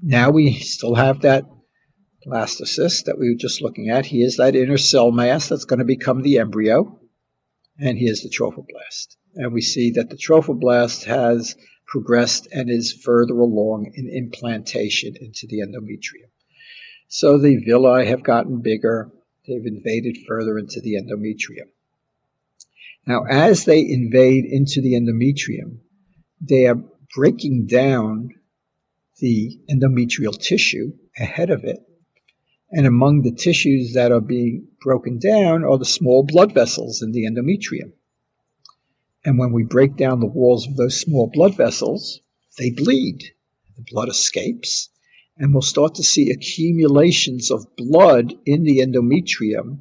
Now we still have that blastocyst that we were just looking at. Here's that inner cell mass that's going to become the embryo, and here's the trophoblast. And we see that the trophoblast has progressed and is further along in implantation into the endometrium. So the villi have gotten bigger. They've invaded further into the endometrium. Now, as they invade into the endometrium, they are breaking down the endometrial tissue ahead of it. And among the tissues that are being broken down are the small blood vessels in the endometrium. And when we break down the walls of those small blood vessels, they bleed. The blood escapes, and we'll start to see accumulations of blood in the endometrium.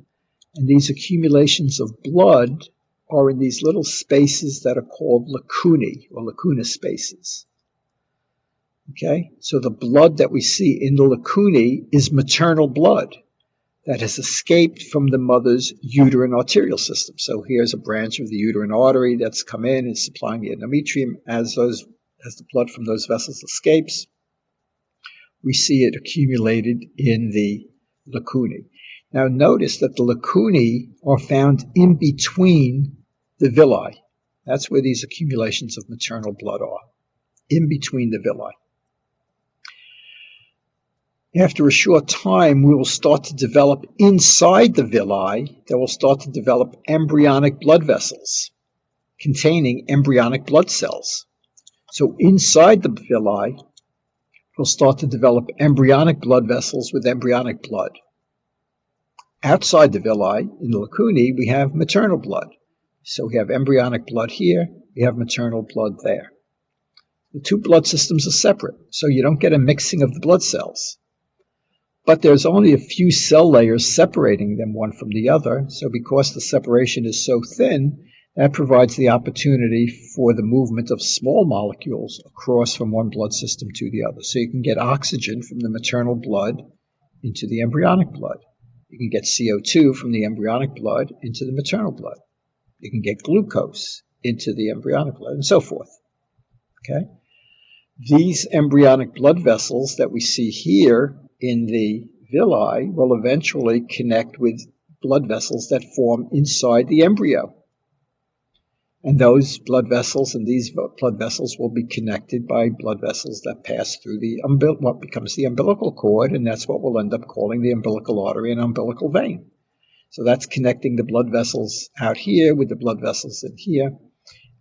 And these accumulations of blood are in these little spaces that are called lacunae, or lacuna spaces. Okay, so the blood that we see in the lacunae is maternal blood that has escaped from the mother's uterine arterial system. So here's a branch of the uterine artery that's come in and supplying the endometrium. As the blood from those vessels escapes, we see it accumulated in the lacunae. Now notice that the lacunae are found in between the villi. That's where these accumulations of maternal blood are, in between the villi. After a short time, we will start to develop inside the villi, that will start to develop embryonic blood vessels containing embryonic blood cells. So inside the villi, we'll start to develop embryonic blood vessels with embryonic blood. Outside the villi, in the lacunae, we have maternal blood. So we have embryonic blood here, we have maternal blood there. The two blood systems are separate, so you don't get a mixing of the blood cells. But there's only a few cell layers separating them one from the other, so because the separation is so thin, that provides the opportunity for the movement of small molecules across from one blood system to the other. So you can get oxygen from the maternal blood into the embryonic blood. You can get CO2 from the embryonic blood into the maternal blood. You can get glucose into the embryonic blood, and so forth. Okay? These embryonic blood vessels that we see here in the villi will eventually connect with blood vessels that form inside the embryo. And those blood vessels and these blood vessels will be connected by blood vessels that pass through what becomes the umbilical cord, and that's what we'll end up calling the umbilical artery and umbilical vein. So that's connecting the blood vessels out here with the blood vessels in here.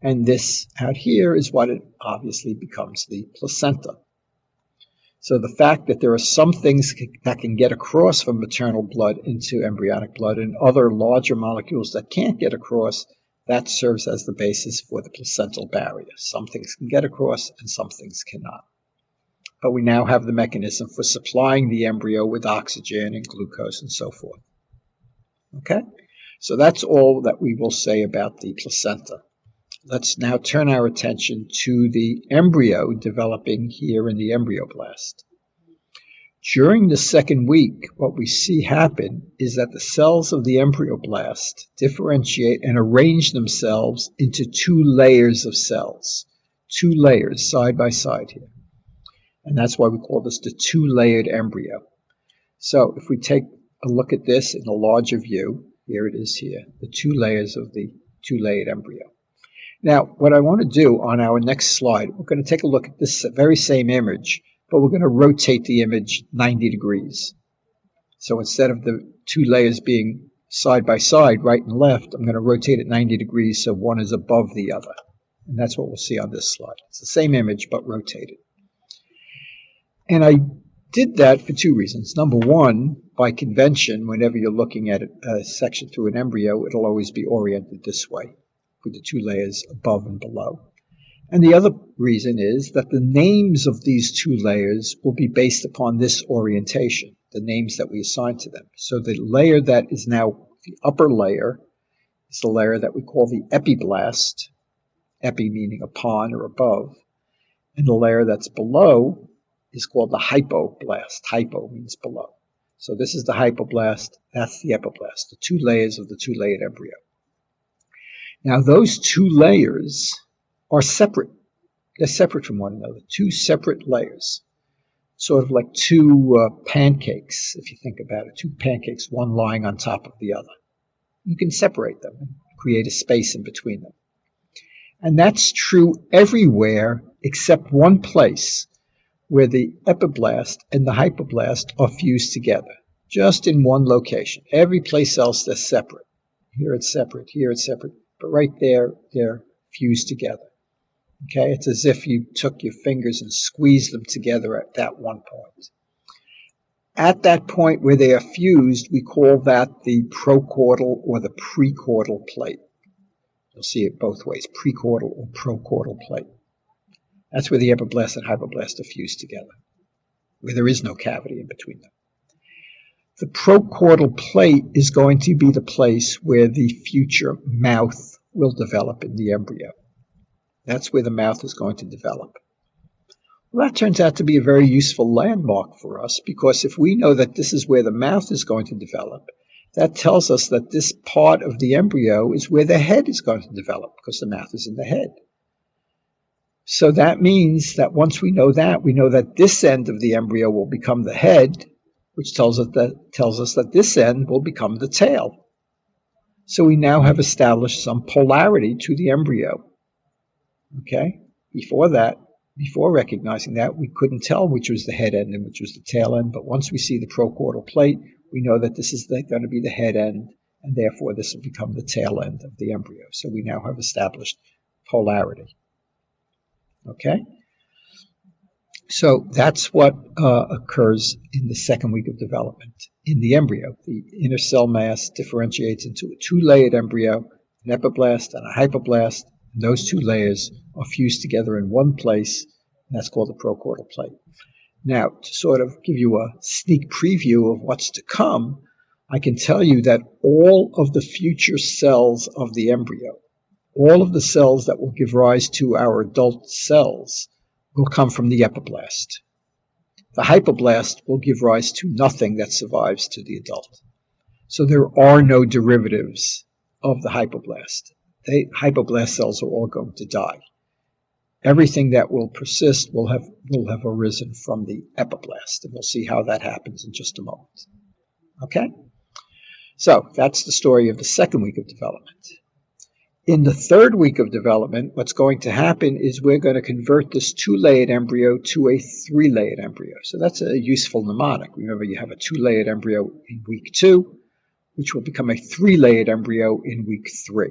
And this out here is what it obviously becomes the placenta. So the fact that there are some things that can get across from maternal blood into embryonic blood and other larger molecules that can't get across, that serves as the basis for the placental barrier. Some things can get across and some things cannot. But we now have the mechanism for supplying the embryo with oxygen and glucose and so forth. Okay? So that's all that we will say about the placenta. Let's now turn our attention to the embryo developing here in the embryoblast. During the second week, what we see happen is that the cells of the embryoblast differentiate and arrange themselves into two layers of cells, two layers side by side here. And that's why we call this the two-layered embryo. So if we take a look at this in a larger view, here it is here, the two layers of the two-layered embryo. Now, what I want to do on our next slide, we're going to take a look at this very same image, but we're going to rotate the image 90 degrees. So instead of the two layers being side by side, right and left, I'm going to rotate it 90 degrees so one is above the other. And that's what we'll see on this slide. It's the same image, but rotated. And I did that for two reasons. Number one, by convention, whenever you're looking at a section through an embryo, it'll always be oriented this way, with the two layers above and below. And the other reason is that the names of these two layers will be based upon this orientation, the names that we assign to them. So the layer that is now the upper layer is the layer that we call the epiblast, epi meaning upon or above, and the layer that's below is called the hypoblast. Hypo means below. So this is the hypoblast, that's the epiblast, the two layers of the two-layered embryo. Now those two layers are separate. They're separate from one another, two separate layers. sort of like two pancakes, if you think about it, two pancakes, one lying on top of the other. You can separate them and create a space in between them. And that's true everywhere except one place where the epiblast and the hypoblast are fused together, just in one location. Every place else they're separate. Here it's separate, here it's separate, but right there they're fused together. Okay, it's as if you took your fingers and squeezed them together at that one point. At that point where they are fused, we call that the procaudal or the precaudal plate. You'll see it both ways, precaudal or procaudal plate. That's where the epiblast and hypoblast are fused together, where there is no cavity in between them. The procaudal plate is going to be the place where the future mouth will develop in the embryo. That's where the mouth is going to develop. Well, that turns out to be a very useful landmark for us, because if we know that this is where the mouth is going to develop, that tells us that this part of the embryo is where the head is going to develop, because the mouth is in the head. So that means that once we know that this end of the embryo will become the head, which tells us that this end will become the tail. So we now have established some polarity to the embryo. Okay? Before recognizing that, we couldn't tell which was the head end and which was the tail end, but once we see the procaudal plate, we know that this is going to be the head end, and therefore this will become the tail end of the embryo. So we now have established polarity. Okay? So that's what occurs in the second week of development in the embryo. The inner cell mass differentiates into a two-layered embryo, an epiblast and a hypoblast. And those two layers are fused together in one place, and that's called the procaudal plate. Now, to sort of give you a sneak preview of what's to come, I can tell you that all of the future cells of the embryo, all of the cells that will give rise to our adult cells, will come from the epiblast. The hypoblast will give rise to nothing that survives to the adult. So there are no derivatives of the hypoblast. Hypoblast cells are all going to die. Everything that will persist will have arisen from the epiblast, and we'll see how that happens in just a moment. Okay? So that's the story of the second week of development. In the third week of development, what's going to happen is we're going to convert this two-layered embryo to a three-layered embryo. So that's a useful mnemonic. Remember, you have a two-layered embryo in week 2, which will become a three-layered embryo in week 3.